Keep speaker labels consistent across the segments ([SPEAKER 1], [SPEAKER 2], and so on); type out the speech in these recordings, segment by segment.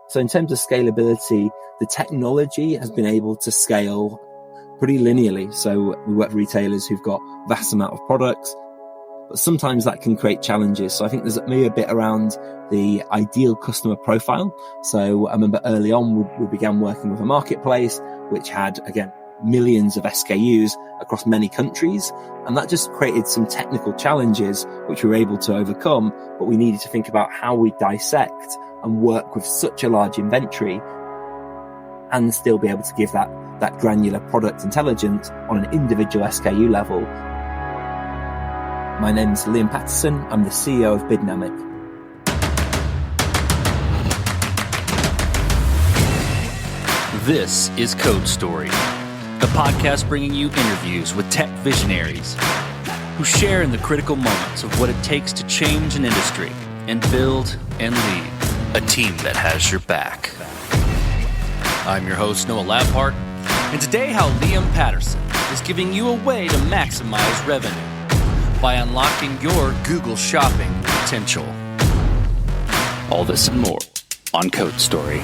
[SPEAKER 1] So in terms of scalability, the technology has been able to scale pretty linearly. So we work with retailers who've got vast amount of products, but sometimes that can create challenges. So I think there's maybe a bit around the ideal customer profile. So I remember early on, we began working with a marketplace, which had, again, millions of SKUs across many countries. And that just created some technical challenges, which we were able to overcome. But we needed to think about how we dissect and work with such a large inventory and still be able to give that granular product intelligence on an individual SKU level. My name's Liam Patterson. I'm the CEO of Bottleneck.
[SPEAKER 2] This is Code Story, the podcast bringing you interviews with tech visionaries who share in the critical moments of what it takes to change an industry and build and lead a team that has your back. I'm your host, Noah Labhart, and today how Liam Patterson is giving you a way to maximize revenue by unlocking your Google shopping potential. All this and more on Code Story.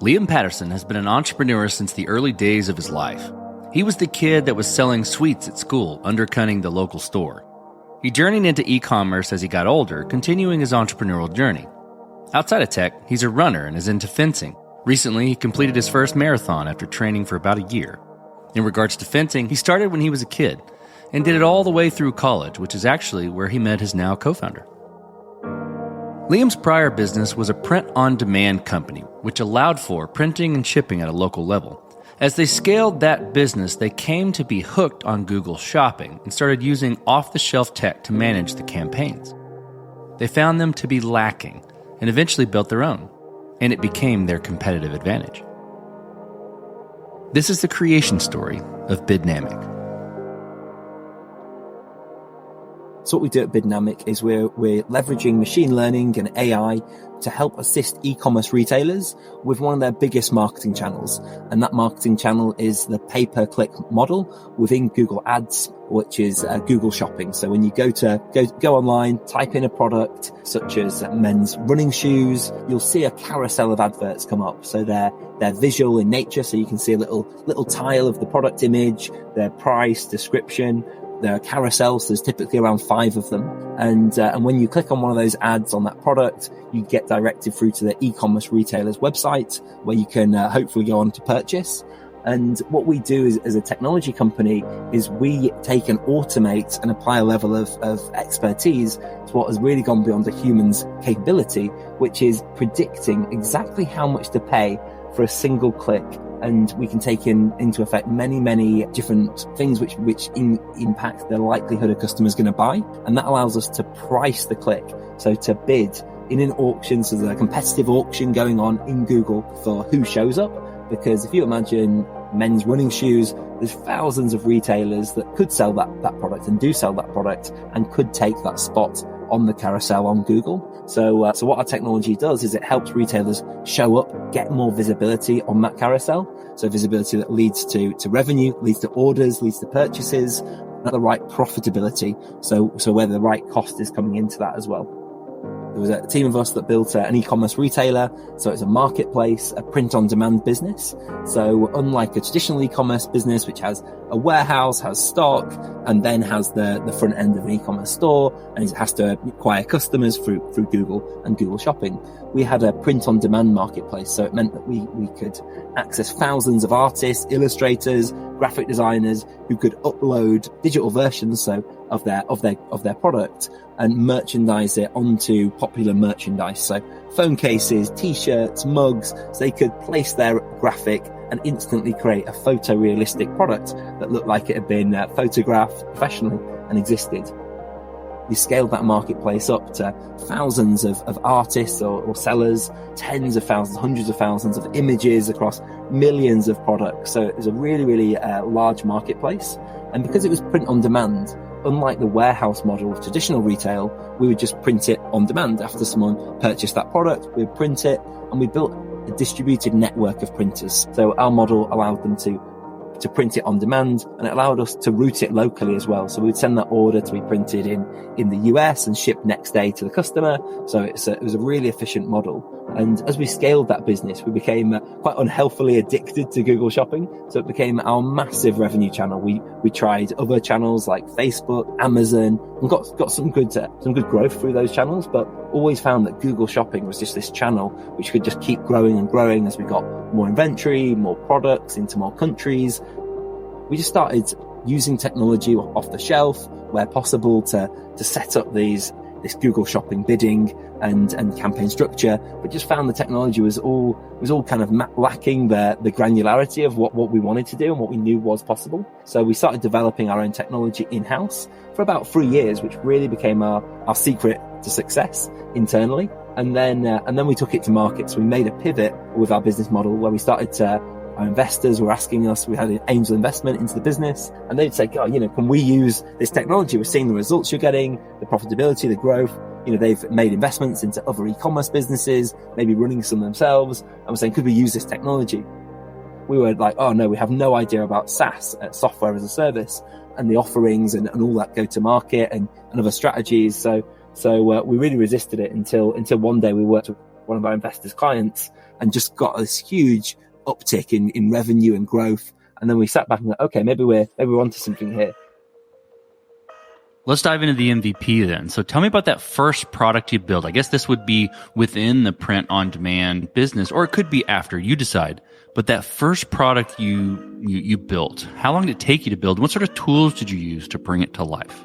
[SPEAKER 2] Liam Patterson has been an entrepreneur since the early days of his life. He was the kid that was selling sweets at school, undercutting the local store. He journeyed into e-commerce as he got older, continuing his entrepreneurial journey. Outside of tech, he's a runner and is into fencing. Recently, he completed his first marathon after training for about a year. In regards to fencing, he started when he was a kid and did it all the way through college, which is actually where he met his now co-founder. Liam's prior business was a print-on-demand company, which allowed for printing and shipping at a local level. As they scaled that business, they came to be hooked on Google Shopping and started using off-the-shelf tech to manage the campaigns. They found them to be lacking and eventually built their own, and it became their competitive advantage. This is the creation story of Bottleneck.
[SPEAKER 1] So what we do at Bottleneck is we're leveraging machine learning and AI to help assist e-commerce retailers with one of their biggest marketing channels. And that marketing channel is the pay-per-click model within Google Ads, which is Google Shopping. So when you go online, type in a product such as men's running shoes, you'll see a carousel of adverts come up. So they're visual in nature, so you can see a little tile of the product image, their price, description. There are carousels, there's typically around 5 of them. And when you click on one of those ads on that product, you get directed through to the e-commerce retailer's website where you can hopefully go on to purchase. And what we do as a technology company is we take and automate and apply a level of expertise to what has really gone beyond a human's capability, which is predicting exactly how much to pay for a single click. And we can take into effect many different things which impact the likelihood a customer is going to buy. And that allows us to price the click. So to bid in an auction, so there's a competitive auction going on in Google for who shows up. Because if you imagine men's running shoes, there's thousands of retailers that could sell that product and do sell that product and could take that spot on the carousel on Google. So what our technology does is it helps retailers show up, get more visibility on that carousel. So visibility that leads to revenue, leads to orders, leads to purchases, at the right profitability. So where the right cost is coming into that as well. There was a team of us that built an e-commerce retailer. So it's a marketplace, a print-on-demand business. So unlike a traditional e-commerce business, which has a warehouse, has stock, and then has the front end of an e-commerce store, and it has to acquire customers through Google and Google Shopping, we had a print-on-demand marketplace. So it meant that we could access thousands of artists, illustrators, graphic designers who could upload digital versions of their product and merchandise it onto popular merchandise. So phone cases, t-shirts, mugs, so they could place their graphic and instantly create a photorealistic product that looked like it had been photographed professionally and existed. We scaled that marketplace up to thousands of artists or sellers, tens of thousands, hundreds of thousands of images across millions of products. So it was a really large marketplace. And because it was print on demand, unlike the warehouse model of traditional retail, we would just print it on demand. After someone purchased that product, we'd print it, and we built a distributed network of printers. So our model allowed them to to print it on demand, and it allowed us to route it locally as well. So we'd send that order to be printed in the US and shipped next day to the customer. So it was a really efficient model. And as we scaled that business, we became quite unhealthily addicted to Google Shopping. So it became our massive revenue channel. We tried other channels like Facebook, Amazon, and got some good growth through those channels, but always found that Google Shopping was just this channel which could just keep growing and growing as we got more inventory, more products into more countries. We just started using technology off the shelf where possible to set up this Google Shopping bidding and campaign structure, but just found the technology was all kind of lacking the granularity of what we wanted to do and what we knew was possible. So we started developing our own technology in-house for about 3 years, which really became our secret to success internally. And then we took it to market. So we made a pivot with our business model where we started to, our investors were asking us, we had an angel investment into the business, and they'd say, God, can we use this technology? We're seeing the results you're getting, the profitability, the growth. They've made investments into other e-commerce businesses, maybe running some themselves. And we're saying, could we use this technology? We were like, oh no, we have no idea about SaaS, software as a service, and the offerings and all that go to market and other strategies. So we really resisted it until one day we worked with one of our investors' clients and just got this huge uptick in revenue and growth. And then we sat back and went, okay, maybe we're onto something here.
[SPEAKER 2] Let's dive into the MVP then. So tell me about that first product you built. I guess this would be within the print on demand business, or it could be after, you decide. But that first product you built, how long did it take you to build? What sort of tools did you use to bring it to life?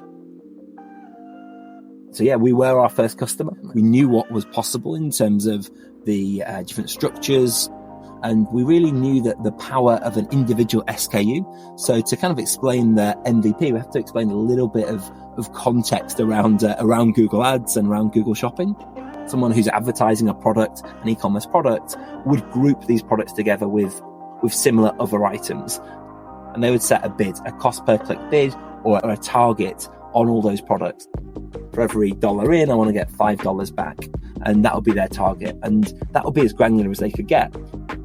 [SPEAKER 1] So yeah, we were our first customer. We knew what was possible in terms of the different structures, and we really knew that the power of an individual SKU. So to kind of explain the MVP, we have to explain a little bit of context around Google Ads and around Google Shopping. Someone who's advertising a product, an e-commerce product, would group these products together with similar other items. And they would set a bid, a cost per click bid, or a target on all those products. For every $1 in, I want to get $5 back. And that'll be their target. And that'll be as granular as they could get.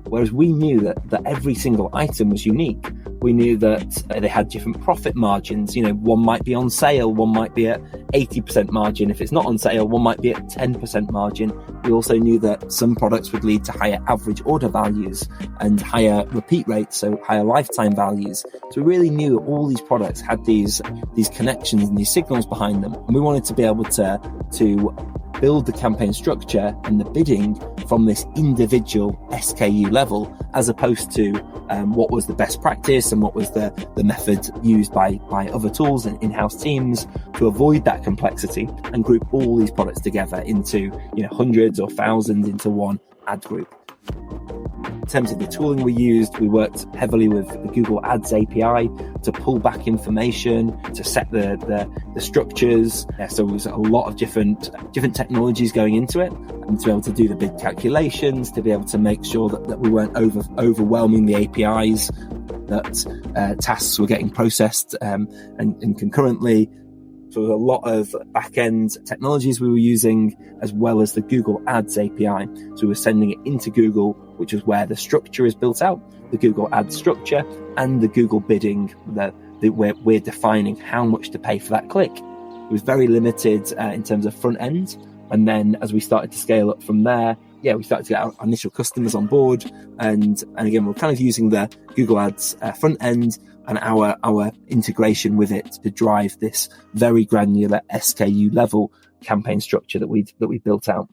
[SPEAKER 1] Whereas we knew that every single item was unique. We knew that they had different profit margins. One might be on sale, one might be at 80% margin. If it's not on sale, one might be at 10% margin. We also knew that some products would lead to higher average order values and higher repeat rates, so higher lifetime values. So we really knew all these products had these connections and these signals behind them. And we wanted to be able to build the campaign structure and the bidding from this individual SKU level, as opposed to what was the best practice and what was the method used by other tools and in-house teams, to avoid that complexity and group all these products together into hundreds or thousands into one ad group. In terms of the tooling we used, we worked heavily with the Google Ads API to pull back information, to set the structures. So there was a lot of different technologies going into it, and to be able to do the big calculations, to be able to make sure that we weren't overwhelming the APIs, that tasks were getting processed and concurrently. So there was a lot of back-end technologies we were using, as well as the Google Ads API. So we were sending it into Google, which is where the structure is built out, the Google Ads structure, and the Google bidding, where we're defining how much to pay for that click. It was very limited in terms of front end. And then as we started to scale up from there, we started to get our initial customers on board. And again, we're kind of using the Google Ads front end and our integration with it to drive this very granular SKU level campaign structure that we built out.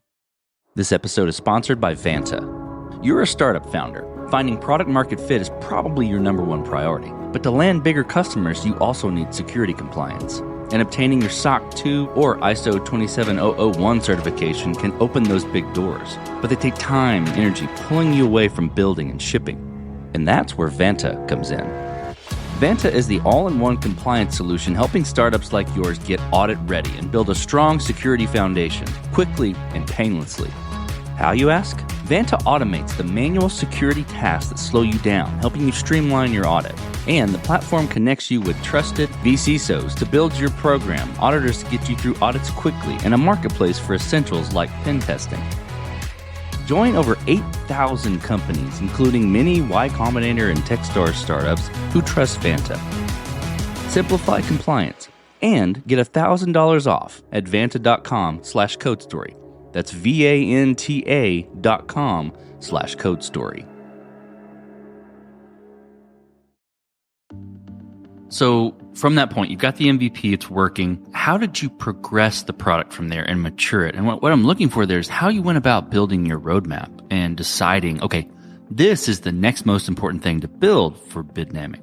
[SPEAKER 2] This episode is sponsored by Vanta. You're a startup founder. Finding product market fit is probably your number one priority. But to land bigger customers, you also need security compliance. And obtaining your SOC 2 or ISO 27001 certification can open those big doors. But they take time and energy, pulling you away from building and shipping. And that's where Vanta comes in. Vanta is the all-in-one compliance solution helping startups like yours get audit ready and build a strong security foundation quickly and painlessly. How, you ask? Vanta automates the manual security tasks that slow you down, helping you streamline your audit. And the platform connects you with trusted vCISOs to build your program, auditors to get you through audits quickly, and a marketplace for essentials like pen testing. Join over 8,000 companies, including many Y Combinator and Techstars startups who trust Vanta. Simplify compliance and get $1,000 off at vanta.com/codestory. That's VANTA.com/codestory. So from that point, you've got the MVP, it's working. How did you progress the product from there and mature it? And what I'm looking for there is how you went about building your roadmap and deciding, okay, this is the next most important thing to build for Biddnamic.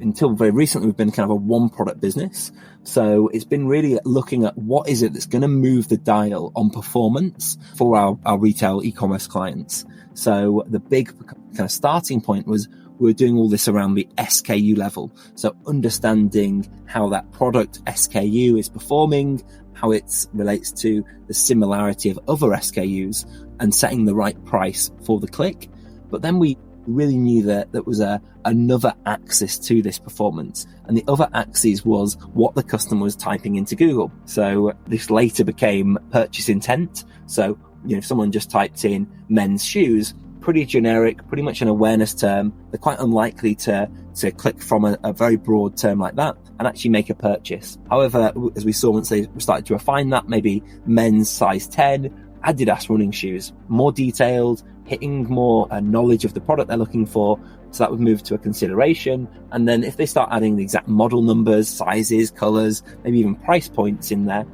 [SPEAKER 1] Until very recently, we've been kind of a one product business. So it's been really looking at what is it that's going to move the dial on performance for our retail e-commerce clients. So the big kind of starting point was we were doing all this around the SKU level. So understanding how that product SKU is performing, how it relates to the similarity of other SKUs, and setting the right price for the click. But then we really knew that there was another axis to this performance. And the other axis was what the customer was typing into Google. So this later became purchase intent. So, if someone just typed in men's shoes, pretty generic, pretty much an awareness term. They're quite unlikely to click from a very broad term like that and actually make a purchase. However, as we saw once they started to refine that, maybe men's size 10, Adidas running shoes, more detailed, hitting more knowledge of the product they're looking for. So that would move to a consideration. And then if they start adding the exact model numbers, sizes, colors, maybe even price points in there,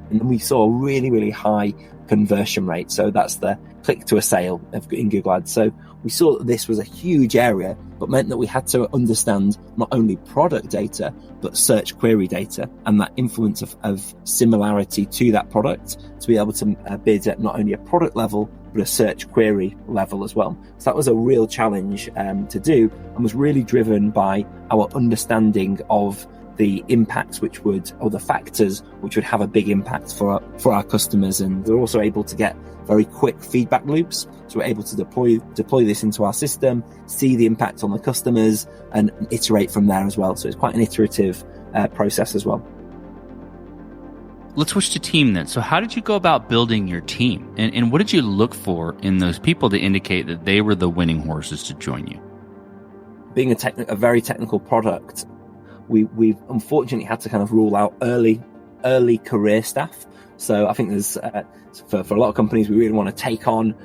[SPEAKER 1] and then we saw a really, really high conversion rate. So that's the click to a sale in Google Ads. So we saw that this was a huge area, but meant that we had to understand not only product data, but search query data and that influence of similarity to that product to be able to bid at not only a product level, but a search query level as well. So that was a real challenge to do, and was really driven by our understanding of the impacts or the factors which would have a big impact for our customers. And we're also able to get very quick feedback loops. So we're able to deploy this into our system, see the impact on the customers, and iterate from there as well. So it's quite an iterative process as well.
[SPEAKER 2] Let's switch to team then. So how did you go about building your team? And what did you look for in those people to indicate that they were the winning horses to join you?
[SPEAKER 1] Being a very technical product, we've unfortunately had to kind of rule out early career staff. So I think there's for a lot of companies, we really want to take on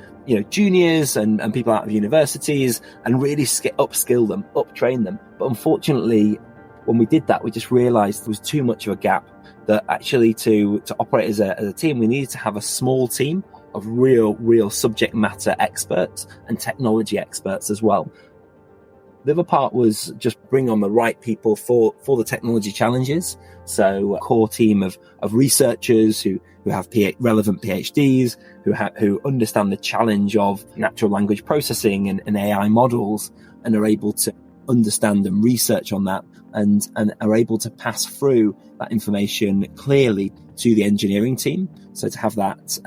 [SPEAKER 1] juniors and people out of universities and really upskill them, uptrain them. But unfortunately, when we did that, we just realized there was too much of a gap, that actually to operate as a team, we needed to have a small team of real subject matter experts and technology experts as well. The other part was just bring on the right people for the technology challenges. So a core team of researchers who have relevant PhDs, who understand the challenge of natural language processing and AI models, and are able to understand and research on that, and are able to pass through that information clearly to the engineering team. So to have that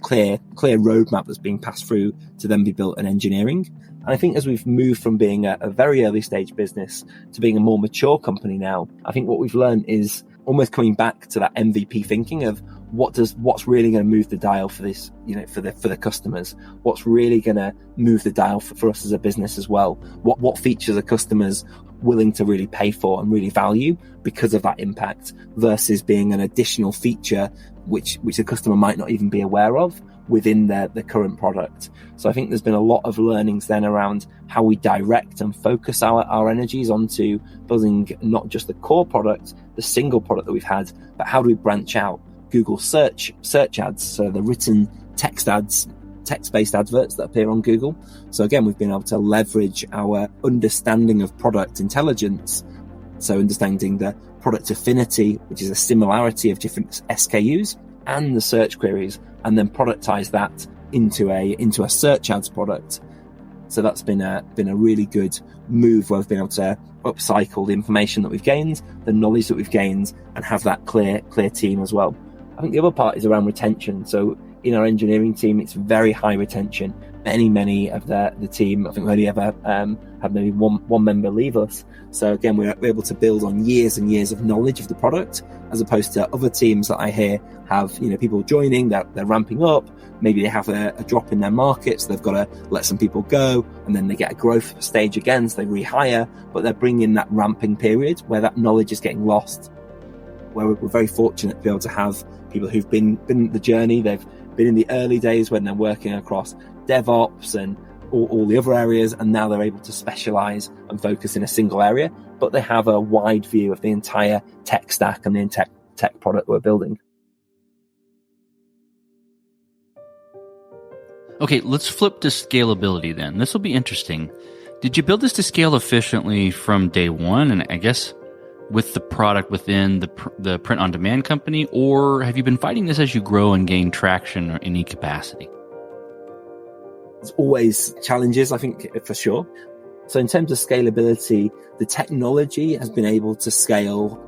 [SPEAKER 1] clear roadmap that's being passed through to then be built in engineering. And I think as we've moved from being a very early stage business to being a more mature company now, I think what we've learned is almost coming back to that MVP thinking of what's really going to move the dial for this, for the customers, what's really going to move the dial for us as a business as well. What features are customers willing to really pay for and really value because of that impact, versus being an additional feature which the customer might not even be aware of within the current product. So I think there's been a lot of learnings then around how we direct and focus our energies onto building not just the core product, the single product that we've had, but how do we branch out Google search ads, so the written text-based adverts that appear on Google. So again, we've been able to leverage our understanding of product intelligence, so understanding the product affinity, which is a similarity of different SKUs, and the search queries, and then productize that into a search ads product. So that's been a really good move where we've been able to upcycle the information that we've gained, the knowledge that we've gained, and have that clear team as well. I think the other part is around retention. So in our engineering team, it's very high retention. Many of the team, I think we only ever had maybe one member leave us. So again, we're able to build on years and years of knowledge of the product, as opposed to other teams that I hear have, people joining, they're ramping up. Maybe they have a drop in their market, so they've got to let some people go, and then they get a growth stage again, so they rehire, but they're bringing that ramping period where that knowledge is getting lost. Where we're very fortunate to be able to have people who've been the journey, they've been in the early days when they're working across DevOps and all the other areas, and now they're able to specialize and focus in a single area, but they have a wide view of the entire tech stack and the tech product we're building.
[SPEAKER 2] Okay, let's flip to scalability then. This will be interesting. Did you build this to scale efficiently from day one, and I guess with the product within the print-on-demand company, or have you been fighting this as you grow and gain traction or any capacity?
[SPEAKER 1] There's always challenges, I think, for sure. So in terms of scalability, the technology has been able to scale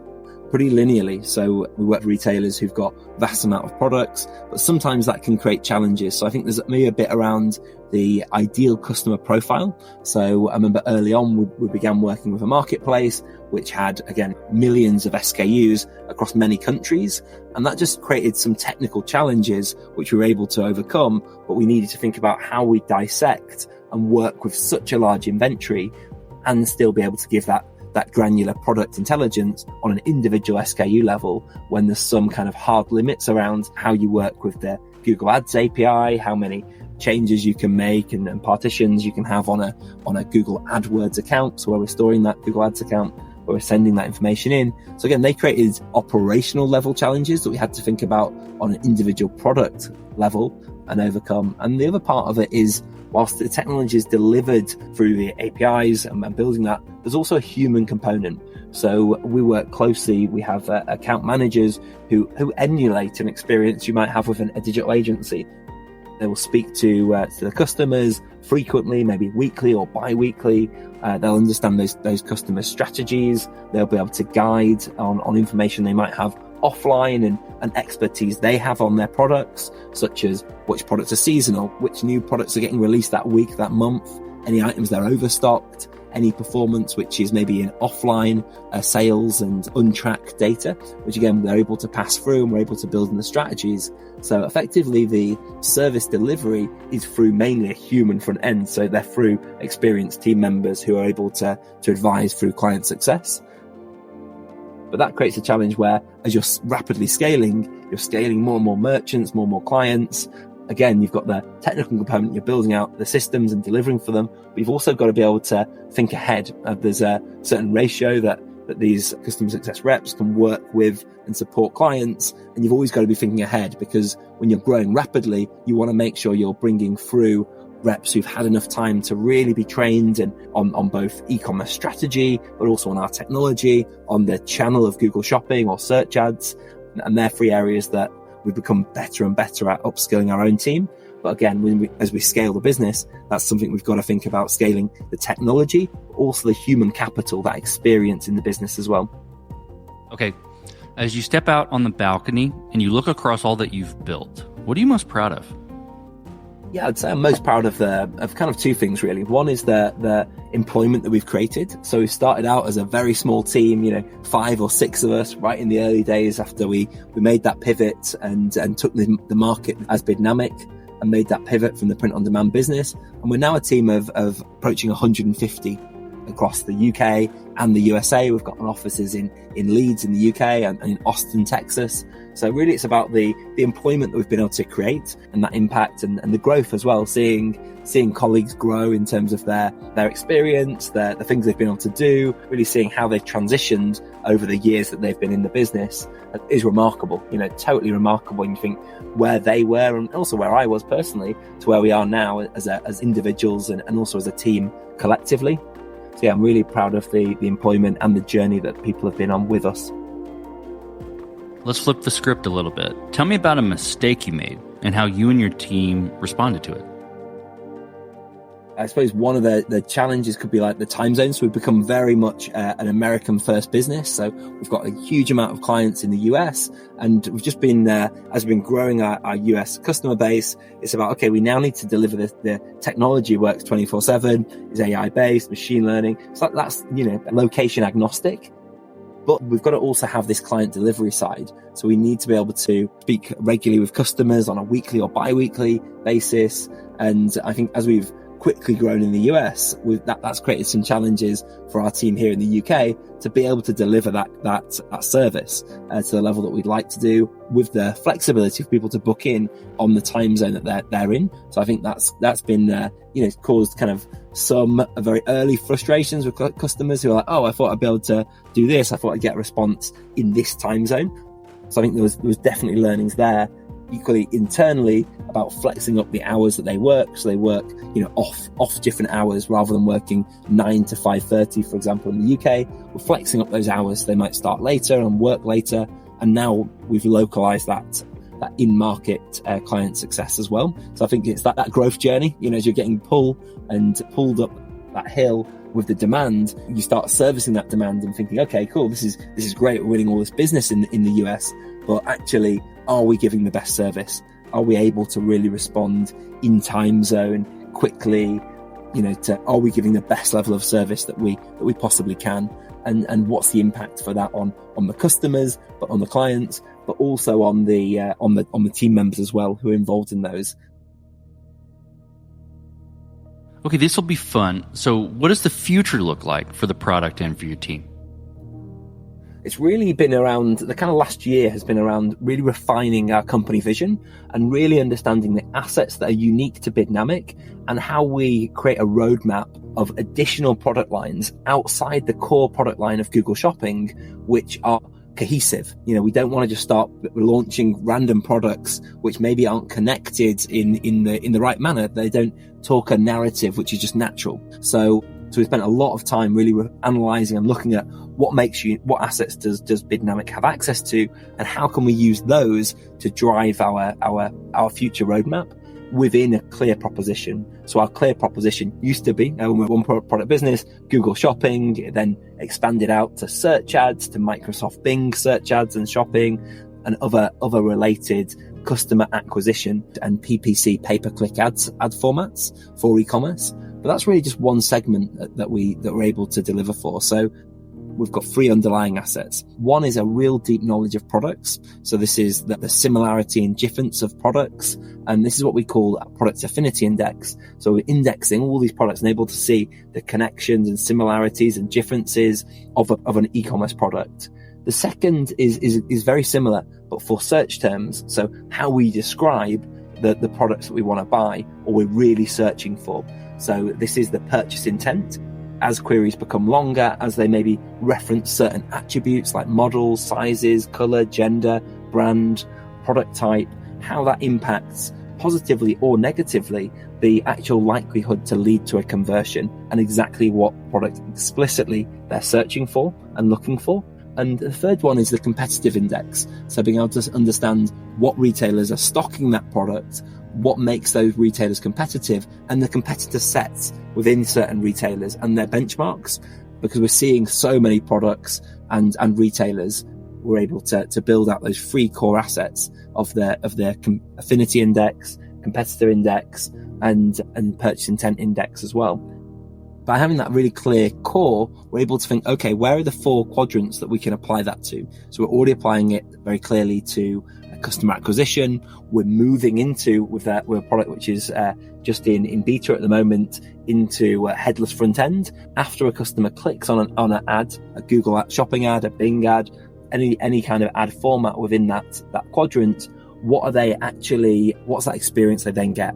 [SPEAKER 1] pretty linearly. So we work with retailers who've got vast amount of products, but sometimes that can create challenges. So I think there's maybe a bit around the ideal customer profile. So I remember early on, we began working with a marketplace, which had, again, millions of SKUs across many countries. And that just created some technical challenges, which we were able to overcome. But we needed to think about how we dissect and work with such a large inventory and still be able to give that granular product intelligence on an individual SKU level when there's some kind of hard limits around how you work with the Google Ads API, how many changes you can make and partitions you can have on a Google AdWords account. So where we're storing that Google Ads account, where we're sending that information in. So again, they created operational level challenges that we had to think about on an individual product level and overcome. And the other part of it is, whilst the technology is delivered through the APIs and building that, there's also a human component. So we work closely. We have account managers who emulate an experience you might have with a digital agency. They will speak to the customers frequently, maybe weekly or bi-weekly. They'll understand those customer strategies. They'll be able to guide on information they might have offline and expertise they have on their products, such as which products are seasonal, which new products are getting released that week, that month, any items they're overstocked, any performance which is maybe in offline sales and untracked data, which again, they're able to pass through and we're able to build in the strategies. So effectively the service delivery is through mainly a human front end. So they're through experienced team members who are able to advise through client success. But that creates a challenge where, as you're rapidly scaling, you're scaling more and more merchants, more and more clients. Again, you've got the technical component, you're building out the systems and delivering for them, but you've also got to be able to think ahead. There's a certain ratio that these customer success reps can work with and support clients, and you've always got to be thinking ahead, because when you're growing rapidly, you want to make sure you're bringing through reps who've had enough time to really be trained and on both e-commerce strategy, but also on our technology, on the channel of Google Shopping or search ads. And they're three areas that we've become better and better at upskilling our own team. But again, as we scale the business, that's something we've got to think about, scaling the technology, but also the human capital, that experience in the business as well.
[SPEAKER 2] Okay. As you step out on the balcony and you look across all that you've built, what are you most proud of?
[SPEAKER 1] Yeah, I'd say I'm most proud of kind of two things, really. One is the employment that we've created. So we started out as a very small team, 5 or 6 of us right in the early days after we made that pivot and took the market as Bottleneck and made that pivot from the print-on-demand business. And we're now a team of approaching 150 across the UK and the USA. We've got offices in Leeds in the UK and in Austin, Texas. So really it's about the employment that we've been able to create and that impact and the growth as well, seeing colleagues grow in terms of their experience, the things they've been able to do, really seeing how they've transitioned over the years that they've been in the business is remarkable, totally remarkable when you think where they were and also where I was personally to where we are now as individuals and also as a team collectively. So yeah, I'm really proud of the employment and the journey that people have been on with us.
[SPEAKER 2] Let's flip the script a little bit. Tell me about a mistake you made and how you and your team responded to it.
[SPEAKER 1] I suppose one of the challenges could be like the time zones. So we've become very much an American first business. So we've got a huge amount of clients in the US, and we've just been as we've been growing our US customer base. It's about, okay, we now need to deliver the technology works 24/7, is AI based, machine learning. So that's, location agnostic. But we've got to also have this client delivery side. So we need to be able to speak regularly with customers on a weekly or bi-weekly basis. And I think as we've quickly grown in the US, that's created some challenges for our team here in the UK to be able to deliver that service to the level that we'd like to do, with the flexibility for people to book in on the time zone that they're in. So I think that's been caused kind of some very early frustrations with customers who are like, oh, I thought I'd be able to do this. I thought I'd get a response in this time zone. So I think there was definitely learnings there. Equally internally about flexing up the hours that they work. So they work, off different hours rather than working 9 to 5:30, for example, in the UK. We're flexing up those hours. So they might start later and work later. And now we've localized that in-market client success as well. So I think it's that growth journey, as you're getting pulled up that hill with the demand, you start servicing that demand and thinking, okay, cool, this is great. We're winning all this business in the US, but actually, are we giving the best service? Are we able to really respond in time zone quickly? Are we giving the best level of service that we possibly can? And what's the impact for that on the customers, but on the clients, but also on the team members as well who are involved in those.
[SPEAKER 2] Okay, this will be fun. So what does the future look like for the product and for your team?
[SPEAKER 1] It's really been around, the kind of last year has been around really refining our company vision and really understanding the assets that are unique to Biddnamic and how we create a roadmap of additional product lines outside the core product line of Google Shopping, which are cohesive. We don't want to just start launching random products which maybe aren't connected in the right manner. They don't talk a narrative which is just natural. So we spent a lot of time really analyzing and looking at what assets does Biddnamic have access to, and how can we use those to drive our future roadmap within a clear proposition. So our clear proposition used to be, when we're one product business, Google Shopping. It then expanded out to search ads, to Microsoft Bing search ads and shopping, and other related customer acquisition and PPC pay-per-click ad formats for e-commerce. But that's really just one segment that we're able to deliver for. So we've got 3 underlying assets. One is a real deep knowledge of products. So this is the similarity and difference of products. And this is what we call a product affinity index. So we're indexing all these products and able to see the connections and similarities and differences of an e-commerce product. The second is very similar, but for search terms. So how we describe the products that we want to buy or we're really searching for. So this is the purchase intent. As queries become longer, as they maybe reference certain attributes like models, sizes, color, gender, brand, product type, how that impacts positively or negatively the actual likelihood to lead to a conversion and exactly what product explicitly they're searching for and looking for. And the third one is the competitive index. So being able to understand what retailers are stocking that product, what makes those retailers competitive, and the competitor sets within certain retailers and their benchmarks. Because we're seeing so many products and retailers, we're able to build out those 3 core assets of their affinity index, competitor index, and purchase intent index as well. By having that really clear core, we're able to think, okay, where are the 4 quadrants that we can apply that to? So we're already applying it very clearly to customer acquisition. We're moving into, with a product which is just in beta at the moment, into a headless front end. After a customer clicks on an ad, a Google shopping ad, a Bing ad, any kind of ad format within that quadrant, what's that experience they then get?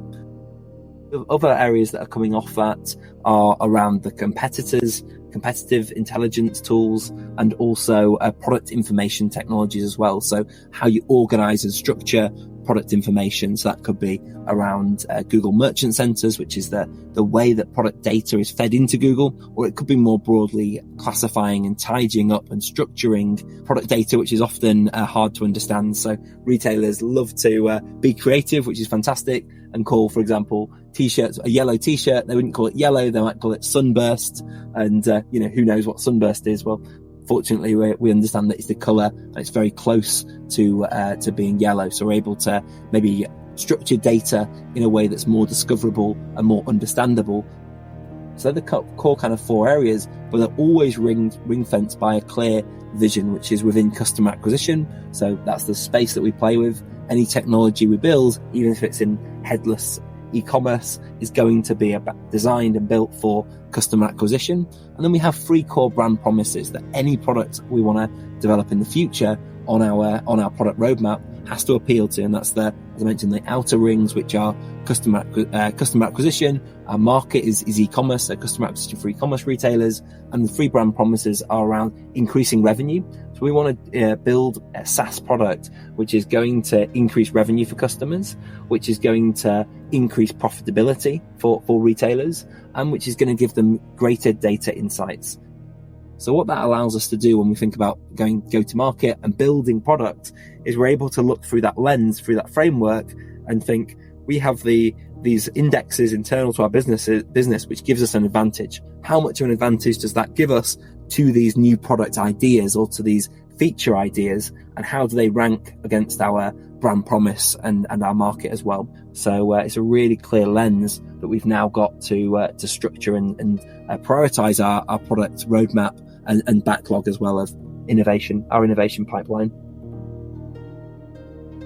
[SPEAKER 1] Other areas that are coming off that are around the competitive intelligence tools, and also product information technologies as well. So how you organize and structure product information. So that could be around Google Merchant Centers, which is the way that product data is fed into Google, or it could be more broadly classifying and tidying up and structuring product data, which is often hard to understand. So retailers love to be creative, which is fantastic, and call, for example, t-shirts, a yellow t-shirt. They wouldn't call it yellow, they might call it sunburst. And, who knows what sunburst is? Well, fortunately, we understand that it's the colour and it's very close to being yellow. So we're able to maybe structure data in a way that's more discoverable and more understandable. So the core kind of 4 areas, but they're always ring-fenced by a clear vision, which is within customer acquisition. So that's the space that we play with. Any technology we build, even if it's in headless e-commerce, is going to be designed and built for customer acquisition. And then we have 3 core brand promises that any product we want to develop in the future on our product roadmap has to appeal to. And that's as I mentioned, the outer rings, which are customer acquisition. Our market is e-commerce, so customer acquisition for e-commerce retailers. And the 3 brand promises are around increasing revenue. So we want to build a SaaS product, which is going to increase revenue for customers, which is going to increase profitability for retailers, and which is going to give them greater data insights. So what that allows us to do when we think about go to market and building product is we're able to look through that lens, through that framework, and think we have these indexes internal to our business, which gives us an advantage. How much of an advantage does that give us to these new product ideas or to these feature ideas, and how do they rank against our brand promise and our market as well? So it's a really clear lens that we've now got to structure and prioritize our product roadmap and backlog as well as our innovation pipeline.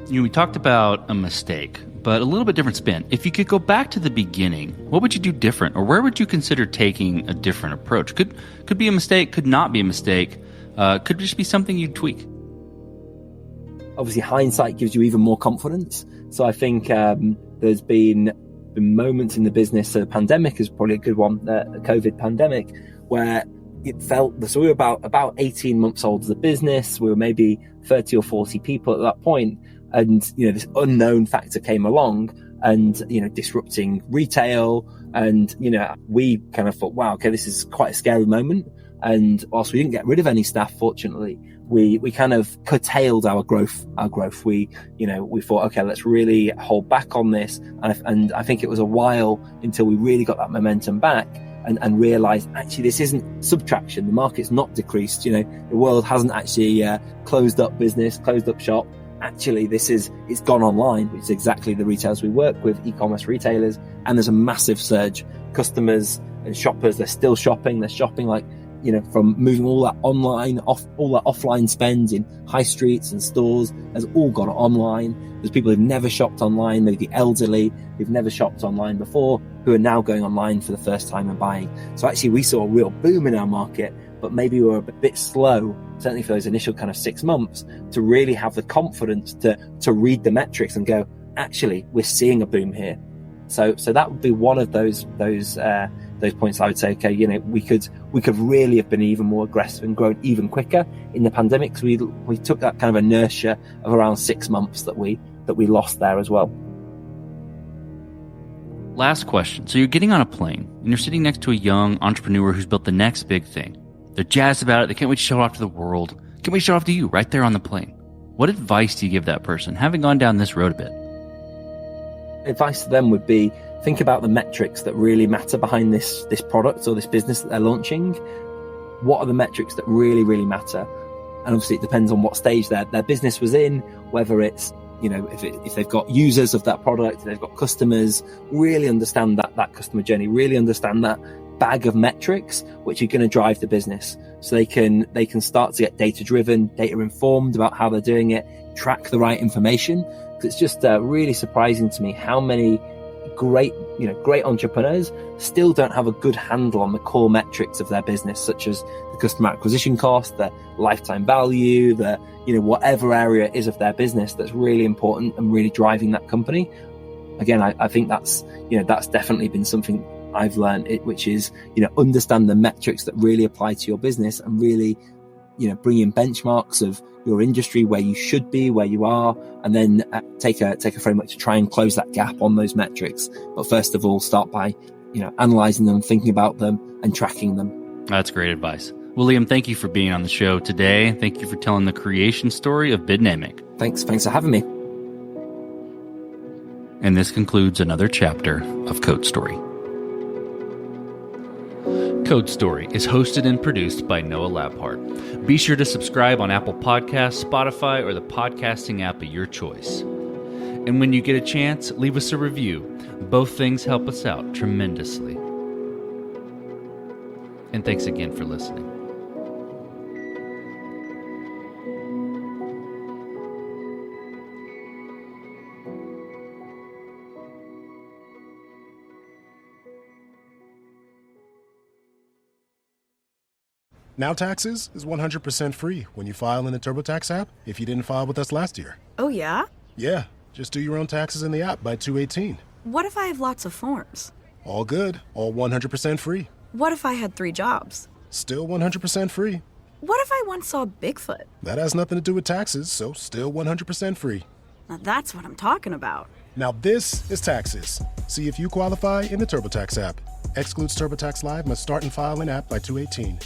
[SPEAKER 2] We talked about a mistake, but a little bit different spin. If you could go back to the beginning, what would you do different, or where would you consider taking a different approach? Could be a mistake, could not be a mistake, could just be something you'd tweak.
[SPEAKER 1] Obviously, hindsight gives you even more confidence. So I think there's been moments in the business. So the pandemic is probably a good one, the COVID pandemic, where it felt so we were about 18 months old as a business. We were maybe 30 or 40 people at that point. And, this unknown factor came along and, disrupting retail. And, we kind of thought, wow, okay, this is quite a scary moment. And whilst we didn't get rid of any staff, fortunately, we kind of curtailed our growth. We thought, okay, let's really hold back on this. And I think it was a while until we really got that momentum back and realized, actually, this isn't subtraction. The market's not decreased. The world hasn't actually closed up business, closed up shop. Actually, it's gone online, which is exactly the retailers we work with, e-commerce retailers. And there's a massive surge. Customers and shoppers, they're still shopping. They're shopping from moving all that online, all that offline spend in high streets and stores has all gone online. There's people who've never shopped online, maybe the elderly who've never shopped online before, who are now going online for the first time and buying. So actually we saw a real boom in our market, but maybe we were a bit slow, certainly for those initial kind of 6 months, to really have the confidence to read the metrics and go, actually, we're seeing a boom here. So that would be one of those points I would say, okay, we could really have been even more aggressive and grown even quicker in the pandemic. So we took that kind of inertia of around 6 months that we lost there as well.
[SPEAKER 2] Last question. So you're getting on a plane and you're sitting next to a young entrepreneur who's built the next big thing. They're jazzed about it. They can't wait to show it off to the world. Can't wait to show it off to you right there on the plane. What advice do you give that person, having gone down this road a bit?
[SPEAKER 1] Advice to them would be, think about the metrics that really matter behind this product or this business that they're launching. What are the metrics that really, really matter? And obviously it depends on what stage their business was in, whether it's, if they've got users of that product, if they've got customers, really understand that customer journey, really understand that bag of metrics, which are going to drive the business. So they can start to get data driven, data informed about how they're doing it, track the right information. It's just really surprising to me how many great entrepreneurs still don't have a good handle on the core metrics of their business, such as the customer acquisition cost, the lifetime value, the whatever area it is of their business that's really important and really driving that company. Again, I think that's definitely been something I've learned, which is understand the metrics that really apply to your business and really bring in benchmarks of your industry, where you should be, where you are, and then take a framework to try and close that gap on those metrics. But first of all, start by, analyzing them, thinking about them, and tracking them.
[SPEAKER 2] That's great advice. Well, Liam, thank you for being on the show today. Thank you for telling the creation story of Bottleneck.
[SPEAKER 1] Thanks for having me.
[SPEAKER 2] And this concludes another chapter of Code Story. Code Story is hosted and produced by Noah Labhart. Be sure to subscribe on Apple Podcasts, Spotify, or the podcasting app of your choice. And when you get a chance, leave us a review. Both things help us out tremendously. And thanks again for listening.
[SPEAKER 3] Now Taxes is 100% free when you file in the TurboTax app if you didn't file with us last year.
[SPEAKER 4] Oh, yeah?
[SPEAKER 3] Yeah, just do your own taxes in the app by 2/18.
[SPEAKER 4] What if I have lots of forms?
[SPEAKER 3] All good, all 100% free.
[SPEAKER 4] What if I had 3 jobs?
[SPEAKER 3] Still 100% free.
[SPEAKER 4] What if I once saw Bigfoot?
[SPEAKER 3] That has nothing to do with taxes, so still 100% free.
[SPEAKER 4] Now that's what I'm talking about.
[SPEAKER 3] Now this is Taxes. See if you qualify in the TurboTax app. Excludes TurboTax Live, must start and file in app by 2/18.